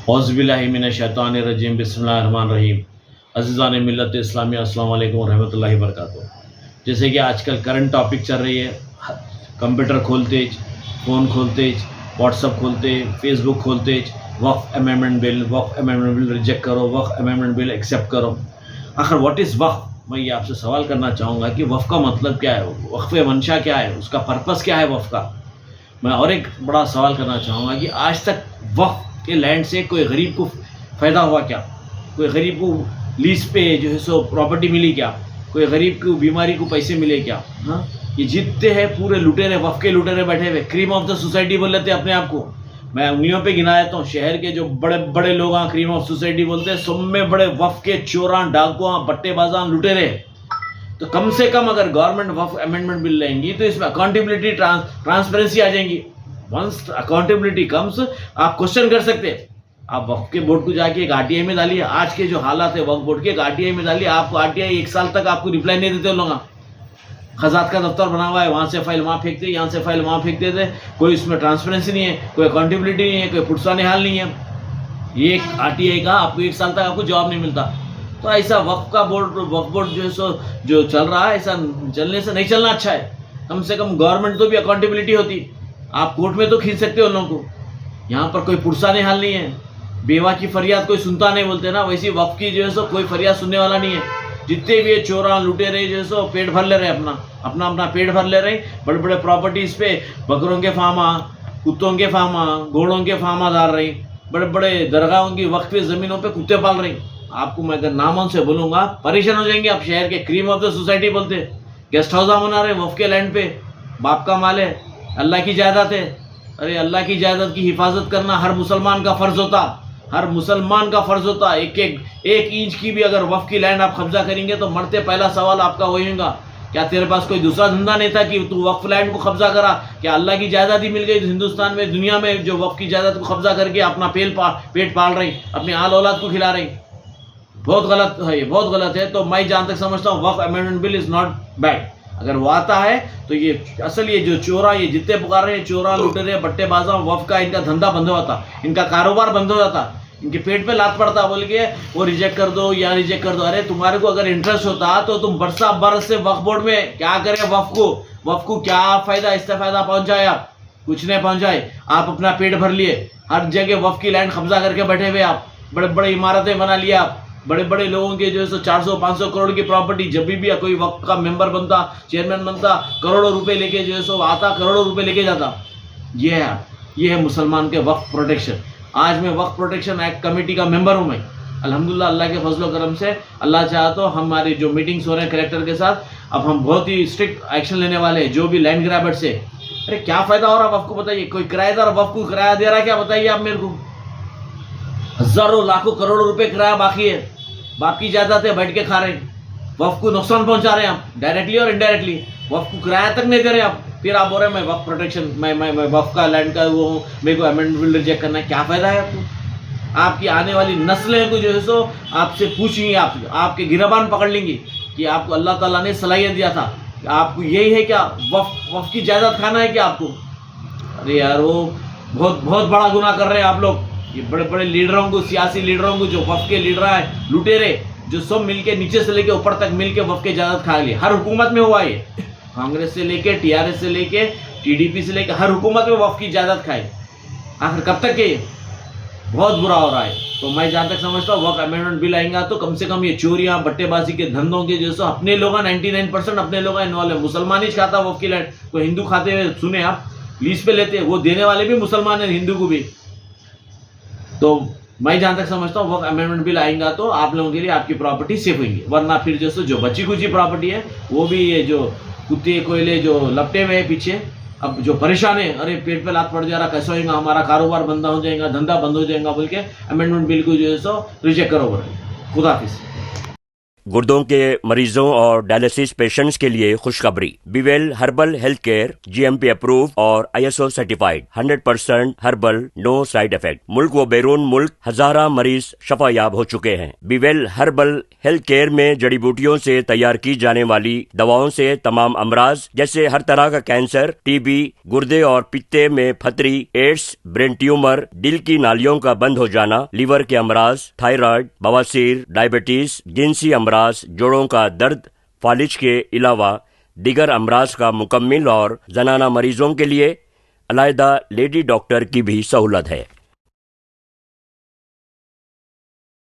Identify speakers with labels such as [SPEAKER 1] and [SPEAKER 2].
[SPEAKER 1] औज़ुबिल्लाहिमिनश्शैतानिर्रजीम बिस्मिल्लाहिर्रहमानिर्रहीम। अज़ीज़ान मिल्लत इस्लामी अस्सलामु अलैकुम वरहमतुल्लाहि वबरकातुहू। जैसे कि आजकल करंट टॉपिक चल रही है, कंप्यूटर खोलते, फ़ोन खोलते, व्हाट्सअप खोलते, फेसबुक खोलते, वक्फ अमेंडमेंट बिल रिजेक्ट करो, वक्फ अमेंडमेंट बिल एक्सेप्ट करो। आखिर व्हाट इज़ वक्फ? मैं ये आपसे सवाल करना चाहूँगा कि वक्फ का मतलब क्या है, वक्फ मंशा क्या है, उसका पर्पस क्या है वक्फ का। मैं और एक बड़ा सवाल करना चाहूँगा कि आज तक वक्फ के लैंड से कोई गरीब को फ़ायदा हुआ क्या? कोई गरीब को लीज पे जो है सो प्रॉपर्टी मिली क्या? कोई गरीब को बीमारी को पैसे मिले क्या? हाँ, ये जितने हैं पूरे लुटेरे, वक्फ के लुटेरे बैठे हुए, क्रीम ऑफ द सोसाइटी बोल लेते हैं अपने आप को। मैं उंगलियों पे गिना देता हूँ, शहर के जो बड़े बड़े लोग क्रीम ऑफ सोसाइटी बोलते हैं, सब में बड़े वक्फ के चोरां, डाकुआं, बट्टेबाजां, लुटेरे। तो कम से कम अगर गवर्नमेंट वक्फ अमेंडमेंट बिल लेंगी तो इसमें अकाउंटेबिलिटी, ट्रांसपेरेंसी आ जाएंगी। वंस अकाउंटेबिलिटी कम्स, आप क्वेश्चन कर सकते हैं। आप वक्फ के बोर्ड को जाके एक आरटीआई में डालिए, आज के जो हालात है वक्फ बोर्ड के, एक आरटीआई में डालिए, आपको आरटीआई 1 साल तक आपको रिप्लाई नहीं देते लोग। खजात का दफ्तर बना हुआ है, वहाँ से फाइल वहाँ फेंकते, यहाँ से फाइल वहाँ फेंक देते, कोई उसमें ट्रांसपेरेंसी नहीं है, कोई अकाउंटेबिलिटी नहीं है, कोई पुरसा निहाल नहीं है। ये एक आरटीआई का आपको 1 साल तक आपको जवाब नहीं मिलता। तो ऐसा वक्फ बोर्ड जो है सो जो चल रहा है, ऐसा चलने से नहीं चलना अच्छा है। कम से कम गवर्नमेंट तो भी अकाउंटेबिलिटी होती। आप कोर्ट में तो खींच सकते हो उन लोगों को, यहाँ पर कोई पुरसा निहाल नहीं है, बेवा की फरियाद कोई सुनता नहीं बोलते ना, वैसी वक्फ की जो है सो कोई फरियाद सुनने वाला नहीं है। जितने भी ये चोरा लुटेरे जो है सो पेट भर ले रहे, अपना पेट भर ले रहे, बड़े बड़े प्रॉपर्टीज पे बकरों के फार्मा, कुत्तों के फार्मा, घोड़ों के फार्मा डाल रही, बड़े बड़े दरगाहों की वक्फ ज़मीनों पे कुत्ते पाल रही। आपको मैं अगर नामों से बोलूँगा परेशान हो जाएंगे आप। शहर के क्रीम ऑफ द सोसाइटी बोलते, गेस्ट हाउस बना रहे वक्फ के लैंड पे, बाप का माल है, अल्लाह की जायदाद है। अरे अल्लाह की जायदाद की हिफाजत करना हर मुसलमान का फ़र्ज़ होता, हर मुसलमान का फ़र्ज़ होता। एक इंच की भी अगर वक्फ की लैंड आप कब्जा करेंगे तो मरते पहला सवाल आपका वही होगा, क्या तेरे पास कोई दूसरा धंधा नहीं था कि तू वक्फ लैंड को कब्जा करा? क्या अल्लाह की जायदाद ही मिल गई हिंदुस्तान में, दुनिया में, जो वक्फ की जायदाद को कब्जा करके अपना पेट पाल रही, अपने आल औलाद को खिला रही? बहुत गलत है, ये बहुत गलत है। तो मैं जहाँ तक समझता हूँ Waqf amendment bill is not bad. अगर वो आता है तो ये असल ये जो चोरा, ये जितने पुकार रहे हैं चोरा, लुटेरे, बट्टेबाजा, वक्फ का इनका धंधा बंद हो जाता, इनका कारोबार बंद हो जाता, इनके पेट पे लात पड़ता बोल के वो रिजेक्ट कर दो या रिजेक्ट कर दो। अरे तुम्हारे को अगर इंटरेस्ट होता तो तुम बरस से वक्फ बोर्ड में क्या करें? वक्फ को क्या फ़ायदा, इससे फ़ायदा पहुँचाए? आप कुछ नहीं पहुँचाए, आप अपना पेट भर लिए, हर जगह वक्फ की लैंड कब्जा करके बैठे हुए आप, बड़े बड़े इमारतें बना लिया आप, बड़े बड़े लोगों के जो है 400-500 करोड़ की प्रॉपर्टी। जब भी कोई वक्फ का मेंबर बनता, चेयरमैन बनता, करोड़ों रुपए लेके जो है सो आता, करोड़ों रुपए लेके जाता। ये है मुसलमान के वक्फ प्रोटेक्शन। आज मैं वक्फ प्रोटेक्शन एक्ट कमेटी का मेंबर हूँ। मैं अल्हम्दुलिल्लाह अल्लाह के फजल करम से, अल्लाह चाहा तो हमारे जो मीटिंग्स हो रहे हैं कलेक्टर के साथ, अब हम बहुत ही स्ट्रिक्ट एक्शन लेने वाले हैं जो भी लैंड ग्रैबर्स से। अरे क्या फ़ायदा हो रहा है वक्फ को? बताइए, कोई किराएदार वक्फ को किराया दे रहा है क्या? बताइए आप मेरे को। हज़ारों लाखों करोड़ों रुपए किराया बाकी है, बाप की जायदाद है, बैठ के खा रहे हैं, वक्फ को नुकसान पहुंचा रहे हैं आप, डायरेक्टली और इनडायरेक्टली। वक्फ को किराया तक नहीं दे रहे आप, फिर आप बोल रहे हैं मैं वक्फ प्रोटेक्शन, मैं वक्फ का लैंड का वो हूँ, मेरे को अमेंडमेंट बिल रिजेक्ट करना है। क्या फ़ायदा है आपको? आपकी आने वाली नस्लें को जो है सो आपसे पूछेंगी, आपके गिरबान पकड़ लेंगी कि आपको अल्लाह ताला ने सलाहियत दिया था, आपको यही है क्या? वक्फ की जायदाद खाना है क्या आपको? अरे यार, वो बहुत बहुत बड़ा गुनाह कर रहे हैं आप लोग। ये बड़े बड़े लीडरों को, सियासी लीडरों को, जो वक्फ के लीडर है, लुटेरे, जो सब मिलके नीचे से लेके ऊपर तक मिलके वक्फ के जायदाद खा लिए। हर हुकूमत में हुआ ये, कांग्रेस से लेके, टीआरएस से लेके, टीडीपी से लेके, हर हुकूमत में वक्फ की जायदाद खाए। आखिर कब तक ये? बहुत बुरा हो रहा है। तो मैं जहाँ तक समझता हूँ वक्फ अमेंडमेंट बिल आएगा तो कम से कम ये चोरियाँ, बट्टेबाजी के धंधों के जो सो अपने लोग 99% अपने लोग इन्वॉल्व है। मुसलमान ही खाता वक्फ की लैंड, कोई हिंदू खाते हुए सुने आप? लीज पे लेते हैं, वो देने वाले भी मुसलमान है, हिंदू को भी। तो मैं जहाँ तक समझता हूँ वक्फ अमेंडमेंट बिल आएगा तो आप लोगों के लिए आपकी प्रॉपर्टी सेफ होंगी, वरना फिर जो बची खुची प्रॉपर्टी है वो भी ये जो कुत्ते कोयले जो लपटे हुए हैं पीछे, अब जो परेशान है, अरे पेट पे लात पड़ जा रहा, कैसा होगा, हमारा कारोबार बंद हो जाएगा, धंधा बंद हो जाएगा बोल के अमेंडमेंट बिल को जो है सो रिजेक्ट करो। खुदा हाफिज़।
[SPEAKER 2] गुर्दों के मरीजों और डायलिसिस पेशेंट्स के लिए खुशखबरी। Bewell herbal health care GMP approve और ISO certified, 100% herbal, no side effect. मुल्क व बैरून मुल्क हजारा मरीज शफायाब हो चुके हैं। बीवेल हर्बल हेल्थ केयर में जड़ी बूटियों से तैयार की जाने वाली दवाओं से तमाम अमराज जैसे हर तरह का कैंसर, TB, गुर्दे और पित्ते में फतरी, एड्स, ब्रेन ट्यूमर, दिल की नालियों का बंद हो जाना, लीवर के अमराज, थायराइड, बवासीर, डायबिटीज, जिनसी अमराज, जोड़ों का दर्द, फालिज के अलावा दिगर अमराज का मुकम्मिल और जनाना मरीजों के लिए अलहदा लेडी डॉक्टर की भी सहूलत है।